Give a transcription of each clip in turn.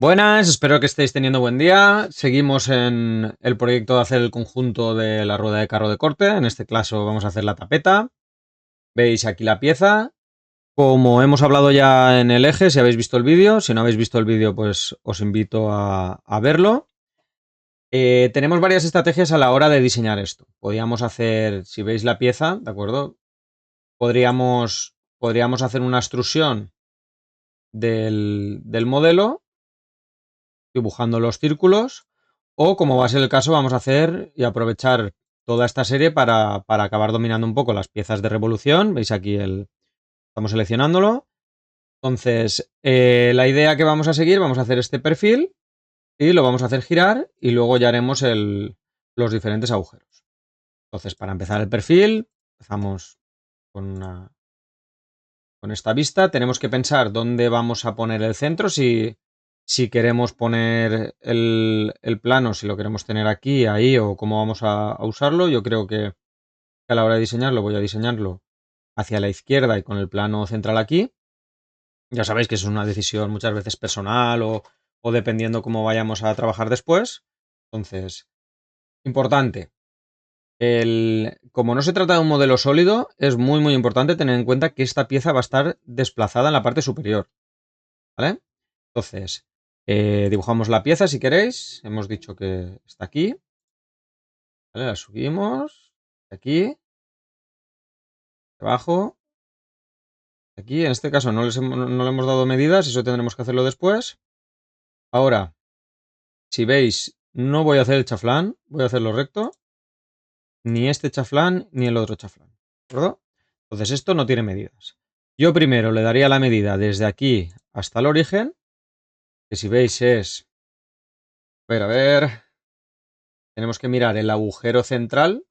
Buenas, espero que estéis teniendo buen día. Seguimos en el proyecto de hacer el conjunto de la rueda de carro de corte. En este caso vamos a hacer la tapeta. Veis aquí la pieza. Como hemos hablado ya en el eje, si habéis visto el vídeo, si no habéis visto el vídeo, pues os invito a verlo. Tenemos varias estrategias a la hora de diseñar esto. Podríamos hacer, si veis la pieza, ¿de acuerdo? Podríamos hacer una extrusión del modelo dibujando los círculos, o como va a ser el caso, vamos a hacer y aprovechar toda esta serie para acabar dominando un poco las piezas de revolución. Veis aquí estamos seleccionándolo. Entonces, la idea que vamos a seguir, vamos a hacer este perfil y lo vamos a hacer girar y luego ya haremos los diferentes agujeros. Entonces, para empezar el perfil, empezamos con esta vista. Tenemos que pensar dónde vamos a poner el centro, si queremos poner el plano, si lo queremos tener aquí, ahí, o cómo vamos a usarlo. Yo creo que a la hora de diseñarlo, voy a diseñarlo hacia la izquierda y con el plano central aquí. Ya sabéis que eso es una decisión muchas veces personal o dependiendo cómo vayamos a trabajar después. Entonces, importante. Como no se trata de un modelo sólido, es muy importante tener en cuenta que esta pieza va a estar desplazada en la parte superior. ¿Vale? Entonces, dibujamos la pieza si queréis. Hemos dicho que está aquí. ¿Vale? La subimos. Aquí. Abajo. Aquí. En este caso no le hemos dado medidas. Eso tendremos que hacerlo después. Ahora, si veis, no voy a hacer el chaflán. Voy a hacerlo recto. Ni este chaflán ni el otro chaflán. ¿De acuerdo? Entonces esto no tiene medidas. Yo primero le daría la medida desde aquí hasta el origen. Que si veis es... A ver. Tenemos que mirar el agujero central.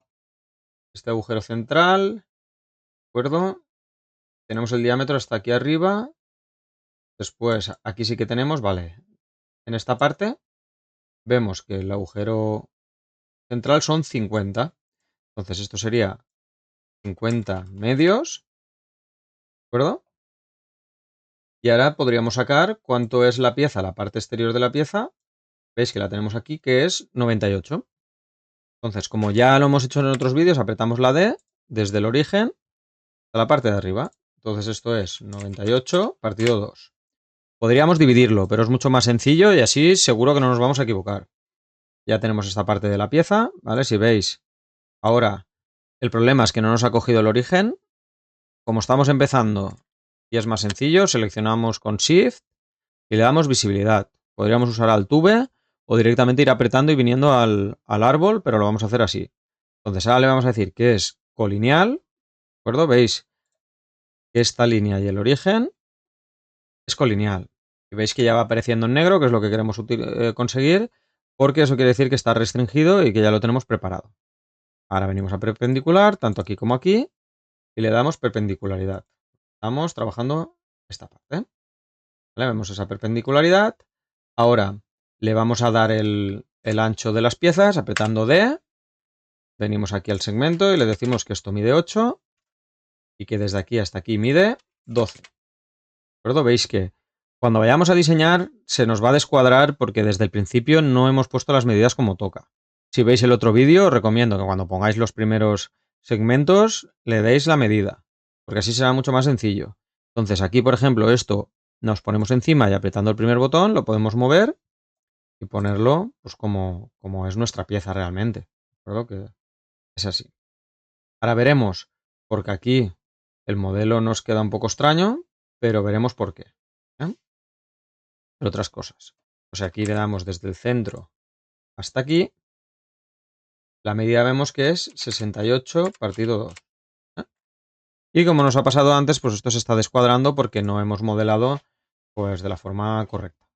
Este agujero central, ¿de acuerdo? Tenemos el diámetro hasta aquí arriba. Después, aquí sí que tenemos, vale. En esta parte vemos que el agujero central son 50. Entonces esto sería 50 medios, ¿de acuerdo? Y ahora podríamos sacar cuánto es la pieza, la parte exterior de la pieza. Veis que la tenemos aquí, que es 98. Entonces, como ya lo hemos hecho en otros vídeos, apretamos la D desde el origen a la parte de arriba. Entonces esto es 98 partido 2. Podríamos dividirlo, pero es mucho más sencillo y así seguro que no nos vamos a equivocar. Ya tenemos esta parte de la pieza, ¿vale? Si veis, ahora el problema es que no nos ha cogido el origen. Como estamos empezando y es más sencillo, seleccionamos con Shift y le damos visibilidad. Podríamos usar Alt-V o directamente ir apretando y viniendo al árbol, pero lo vamos a hacer así. Entonces ahora le vamos a decir que es colineal, ¿de acuerdo? Veis que esta línea y el origen es colineal. Y veis que ya va apareciendo en negro, que es lo que queremos conseguir, porque eso quiere decir que está restringido y que ya lo tenemos preparado. Ahora venimos a perpendicular, tanto aquí como aquí, y le damos perpendicularidad. Estamos trabajando esta parte. ¿Vale? Vemos esa perpendicularidad. Ahora le vamos a dar el ancho de las piezas, apretando D. Venimos aquí al segmento y le decimos que esto mide 8 y que desde aquí hasta aquí mide 12. ¿De acuerdo? Veis que cuando vayamos a diseñar se nos va a descuadrar porque desde el principio no hemos puesto las medidas como toca. Si veis el otro vídeo, os recomiendo que cuando pongáis los primeros segmentos le deis la medida, porque así será mucho más sencillo. Entonces aquí, por ejemplo, esto nos ponemos encima y apretando el primer botón lo podemos mover y ponerlo pues como es nuestra pieza realmente. ¿De acuerdo? Que es así. Ahora veremos, porque aquí el modelo nos queda un poco extraño, pero veremos por qué. ¿Eh? Otras cosas. Pues aquí le damos desde el centro hasta aquí. La medida vemos que es 68 partido 2. ¿Eh? Y como nos ha pasado antes, pues esto se está descuadrando porque no hemos modelado pues de la forma correcta.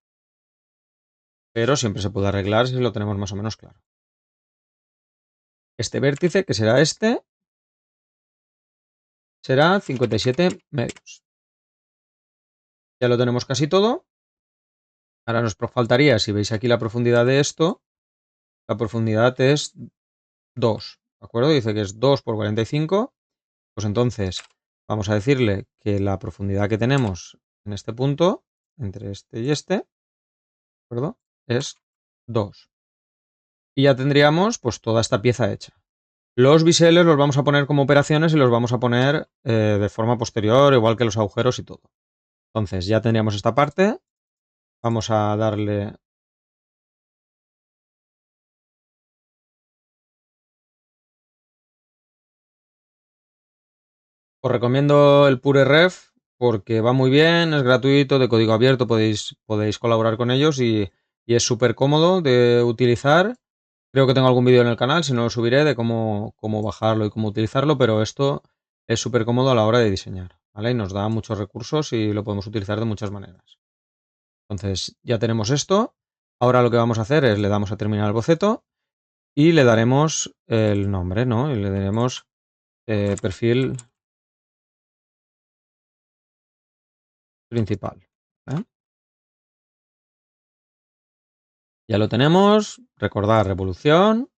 Pero siempre se puede arreglar si lo tenemos más o menos claro. Este vértice, que será este, será 57 medios. Ya lo tenemos casi todo. Ahora nos faltaría, si veis aquí la profundidad de esto, la profundidad es 2, ¿de acuerdo? Dice que es 2 por 45. Pues entonces vamos a decirle que la profundidad que tenemos en este punto, entre este y este, ¿de acuerdo? Es 2. Y ya tendríamos pues toda esta pieza hecha. Los biseles los vamos a poner como operaciones y los vamos a poner de forma posterior, igual que los agujeros y todo. Entonces ya tendríamos esta parte. Vamos a darle... Os recomiendo el PureRef porque va muy bien, es gratuito, de código abierto, podéis colaborar con ellos y es súper cómodo de utilizar. Creo que tengo algún vídeo en el canal, si no lo subiré, de cómo bajarlo y cómo utilizarlo, pero esto es súper cómodo a la hora de diseñar, ¿vale? Y nos da muchos recursos y lo podemos utilizar de muchas maneras. Entonces, ya tenemos esto. Ahora lo que vamos a hacer es le damos a terminar el boceto y le daremos el nombre, ¿no? Y le daremos perfil principal. ¿Eh? Ya lo tenemos. Recordar revolución.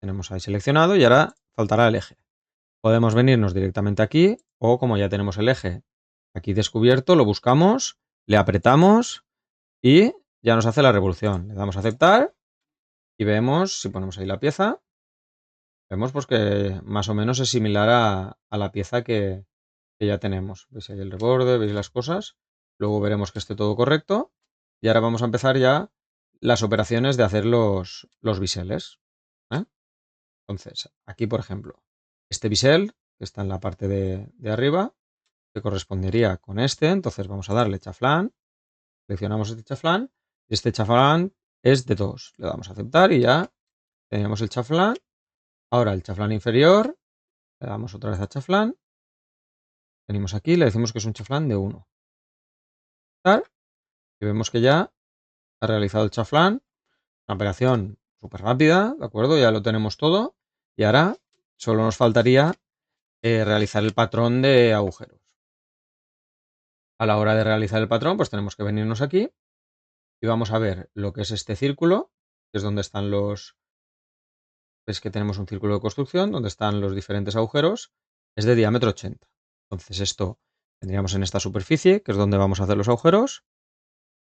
Tenemos ahí seleccionado y ahora faltará el eje. Podemos venirnos directamente aquí o como ya tenemos el eje aquí descubierto, lo buscamos, le apretamos y ya nos hace la revolución. Le damos a aceptar y vemos, si ponemos ahí la pieza, vemos pues que más o menos es similar a la pieza que ya tenemos. Veis ahí el reborde, veis las cosas. Luego veremos que esté todo correcto. Y ahora vamos a empezar ya las operaciones de hacer los biseles. ¿Eh? Entonces, aquí por ejemplo, este bisel, que está en la parte de arriba, que correspondería con este. Entonces vamos a darle chaflán. Seleccionamos este chaflán. Y este chaflán es de 2. Le damos a aceptar y ya tenemos el chaflán. Ahora el chaflán inferior. Le damos otra vez a chaflán. Venimos aquí y le decimos que es un chaflán de 1. Y vemos que ya ha realizado el chaflán. Una operación súper rápida, ¿de acuerdo? Ya lo tenemos todo. Y ahora solo nos faltaría realizar el patrón de agujeros. A la hora de realizar el patrón, pues tenemos que venirnos aquí y vamos a ver lo que es este círculo, que es donde están los... Ves que tenemos un círculo de construcción donde están los diferentes agujeros. Es de diámetro 80. Entonces esto tendríamos en esta superficie, que es donde vamos a hacer los agujeros.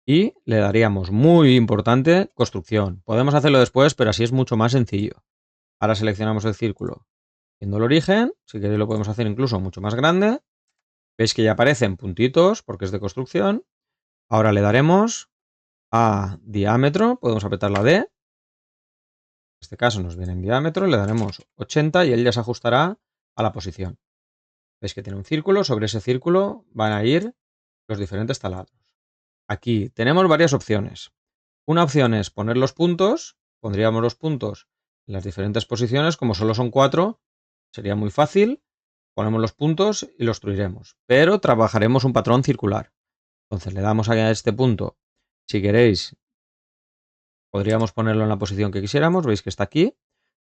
Y le daríamos, muy importante, construcción. Podemos hacerlo después, pero así es mucho más sencillo. Ahora seleccionamos el círculo viendo el origen. Si queréis lo podemos hacer incluso mucho más grande. Veis que ya aparecen puntitos porque es de construcción. Ahora le daremos a diámetro. Podemos apretar la D. En este caso nos viene en diámetro. Le daremos 80 y él ya se ajustará a la posición. Veis que tiene un círculo. Sobre ese círculo van a ir los diferentes taladros. Aquí tenemos varias opciones. Una opción es poner los puntos. Pondríamos los puntos en las diferentes posiciones. Como solo son 4, sería muy fácil. Ponemos los puntos y los truiremos. Pero trabajaremos un patrón circular. Entonces le damos a este punto. Si queréis, podríamos ponerlo en la posición que quisiéramos. Veis que está aquí.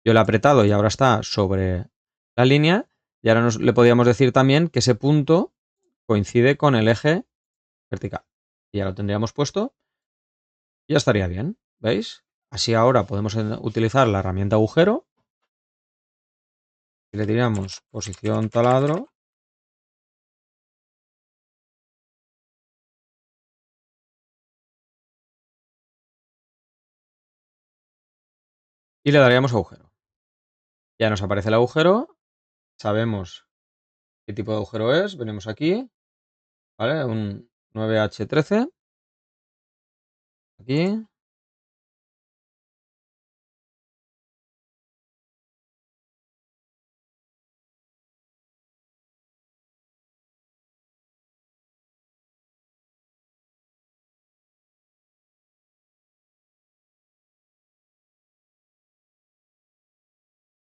Yo le he apretado y ahora está sobre la línea. Y ahora le podríamos decir también que ese punto coincide con el eje vertical. Y ya lo tendríamos puesto. Y ya estaría bien. ¿Veis? Así ahora podemos utilizar la herramienta agujero. Y le diríamos posición taladro. Y le daríamos agujero. Ya nos aparece el agujero. Sabemos qué tipo de agujero es. Venimos aquí. ¿Vale? Un 9H13. Aquí.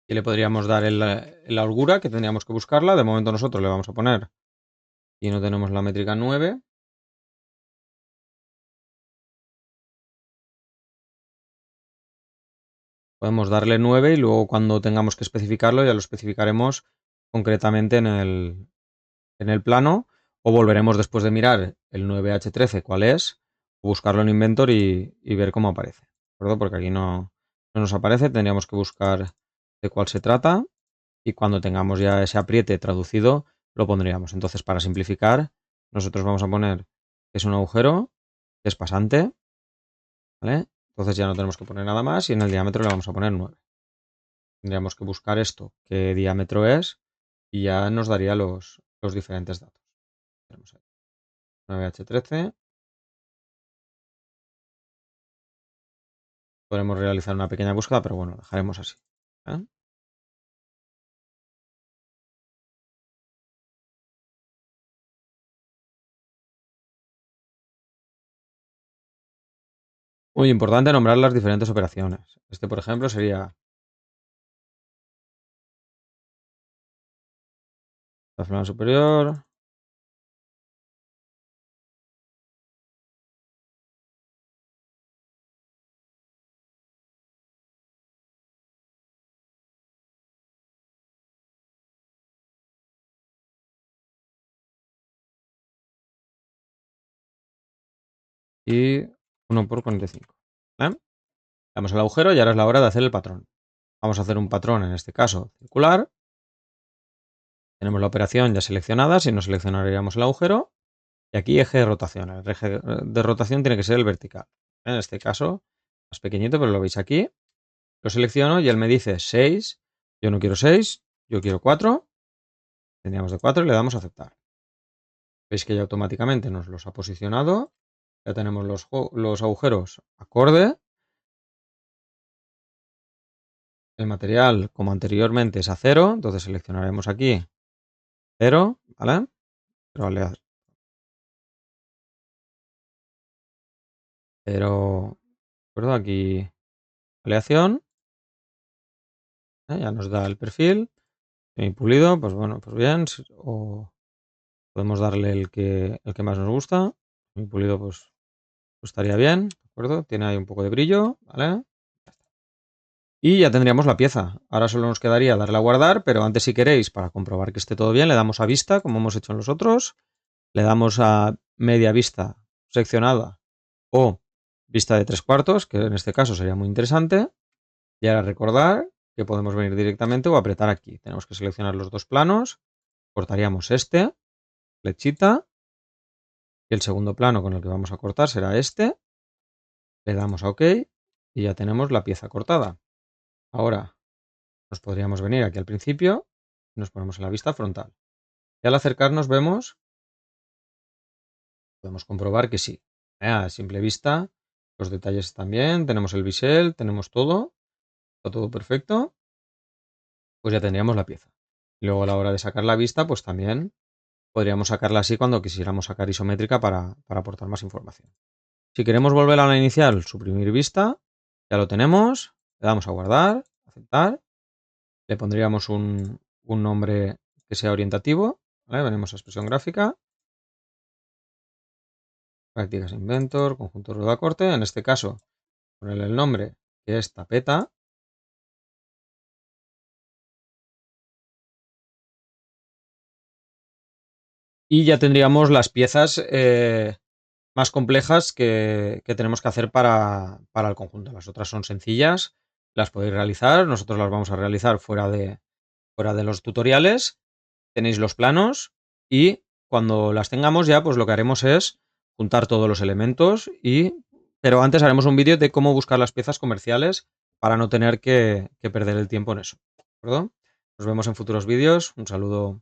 Y le podríamos dar la holgura, que tendríamos que buscarla. De momento nosotros le vamos a poner. Y no tenemos la métrica 9. Podemos darle 9 y luego cuando tengamos que especificarlo ya lo especificaremos concretamente en el plano. O volveremos después de mirar el 9H13 cuál es. Buscarlo en Inventor y ver cómo aparece. ¿De acuerdo? Porque aquí no nos aparece. Tendríamos que buscar de cuál se trata. Y cuando tengamos ya ese apriete traducido, lo pondríamos. Entonces, para simplificar, nosotros vamos a poner que es un agujero, que es pasante, ¿vale? Entonces ya no tenemos que poner nada más y en el diámetro le vamos a poner 9. Tendríamos que buscar esto, qué diámetro es, y ya nos daría los diferentes datos. Tenemos ahí 9H13. Podremos realizar una pequeña búsqueda, pero bueno, dejaremos así. ¿eh? Muy importante nombrar las diferentes operaciones. Este, por ejemplo, sería la flama superior. Y 1 por 45. ¿vale? Damos al agujero y ahora es la hora de hacer el patrón. Vamos a hacer un patrón, en este caso, circular. Tenemos la operación ya seleccionada, si no seleccionaríamos el agujero. Y aquí eje de rotación. El eje de rotación tiene que ser el vertical. En este caso, más pequeñito, pero lo veis aquí. Lo selecciono y él me dice 6. Yo no quiero 6, yo quiero 4. Tendríamos de 4 y le damos a aceptar. Veis que ya automáticamente nos los ha posicionado. Ya tenemos los agujeros acorde. El material, como anteriormente, es acero. Entonces seleccionaremos aquí 0, ¿vale? Pero, ¿recuerdo? Aquí aleación. Ya nos da el perfil. Pulido, pues bueno, pues bien. O podemos darle el que más nos gusta. Pulido, pues estaría bien, ¿de acuerdo? Tiene ahí un poco de brillo, ¿vale? Y ya tendríamos la pieza. Ahora solo nos quedaría darle a guardar, pero antes, si queréis, para comprobar que esté todo bien, le damos a vista, como hemos hecho en los otros. Le damos a media vista seccionada o vista de 3/4, que en este caso sería muy interesante. Y ahora recordar que podemos venir directamente o apretar aquí. Tenemos que seleccionar los dos planos. Cortaríamos este, flechita. Y el segundo plano con el que vamos a cortar será este. Le damos a OK y ya tenemos la pieza cortada. Ahora nos podríamos venir aquí al principio y nos ponemos en la vista frontal. Y al acercarnos podemos comprobar que sí. A simple vista los detalles están bien, tenemos el bisel, tenemos todo, está todo perfecto. Pues ya tendríamos la pieza. Y luego a la hora de sacar la vista, pues también podríamos sacarla así cuando quisiéramos sacar isométrica para aportar más información. Si queremos volver a la inicial, suprimir vista, ya lo tenemos, le damos a guardar, aceptar, le pondríamos un nombre que sea orientativo, ¿vale? Venimos a expresión gráfica, prácticas Inventor, conjunto rueda corte, en este caso ponerle el nombre que es tapeta. Y ya tendríamos las piezas más complejas que tenemos que hacer para el conjunto. Las otras son sencillas, las podéis realizar, nosotros las vamos a realizar fuera de los tutoriales. Tenéis los planos y cuando las tengamos ya, pues lo que haremos es juntar todos los elementos pero antes haremos un vídeo de cómo buscar las piezas comerciales para no tener que perder el tiempo en eso. ¿De acuerdo? Nos vemos en futuros vídeos. Un saludo.